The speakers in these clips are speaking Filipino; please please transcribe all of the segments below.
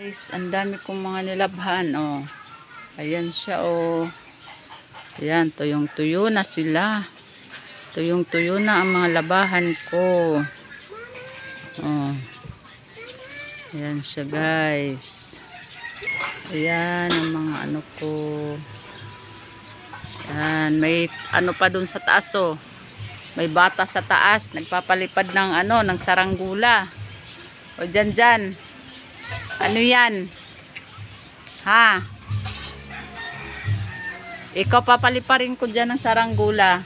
Guys, ang dami kong mga nilabhan, oh. Ayan siya, oh. Ayan, tuyong-tuyo na sila. Tuyong-tuyo na ang mga labahan ko. Oh. Ayan siya, guys. Ayan ang mga ano ko. Ayan, may ano pa dun sa taas, oh. May bata sa taas, nagpapalipad ng ano, ng saranggula. O dyan. Ano yan? Ha? Ikaw papaliparin ko dyan ng saranggula.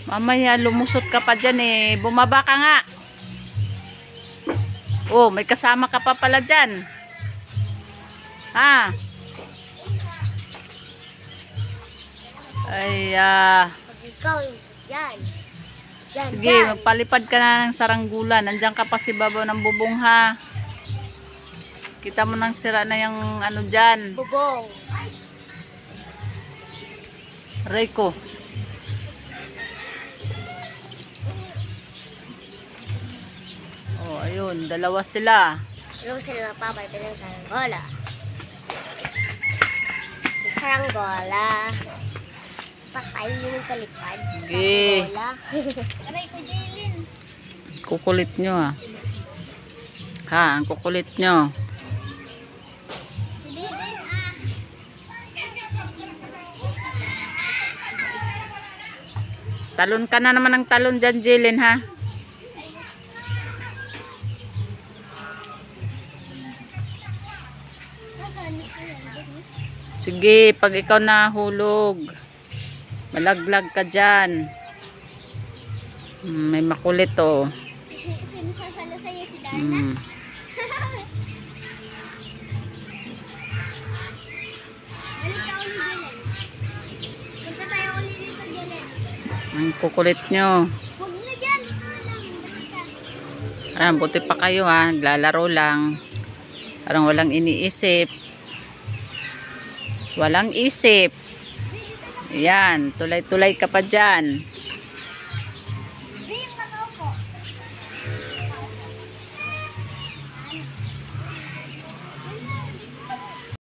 Mamaya lumusot ka pa dyan eh. Bumaba ka nga. Oh, may kasama ka pa pala dyan. Ha? Ay, Ikaw, yan. Dyan, sige, dyan. magpalipad ka na ng saranggula. Nandiyan ka pa si babaw ng bubong, ha? Kita mo nang sira na yung ano dyan. Bubong. Aray ko. Oh, ayun. Dalawa sila. Alam sila napapalipad ng saranggola. May saranggola. Patay yung palipad. Sige. Saranggola. Aray ko, Jaylin. Kukulit nyo, ha? Ha, ang kukulit nyo. Hindi din, Talon ka na naman ng talon dyan, Jilin, ha? Sige, pag ikaw nahulog, malaglag ka dyan. May makulit, oh. Sinasasalo sa'yo si Darna? Hmm. Balik ka uli, Jaylin. Punta tayo uli dito, Jaylin. Ang kukulit nyo. Huwag na dyan. Ayan, buti pa kayo, ha? Naglalaro lang. Parang walang iniisip. Walang isip. Ayan, tulay-tulay ka pa dyan.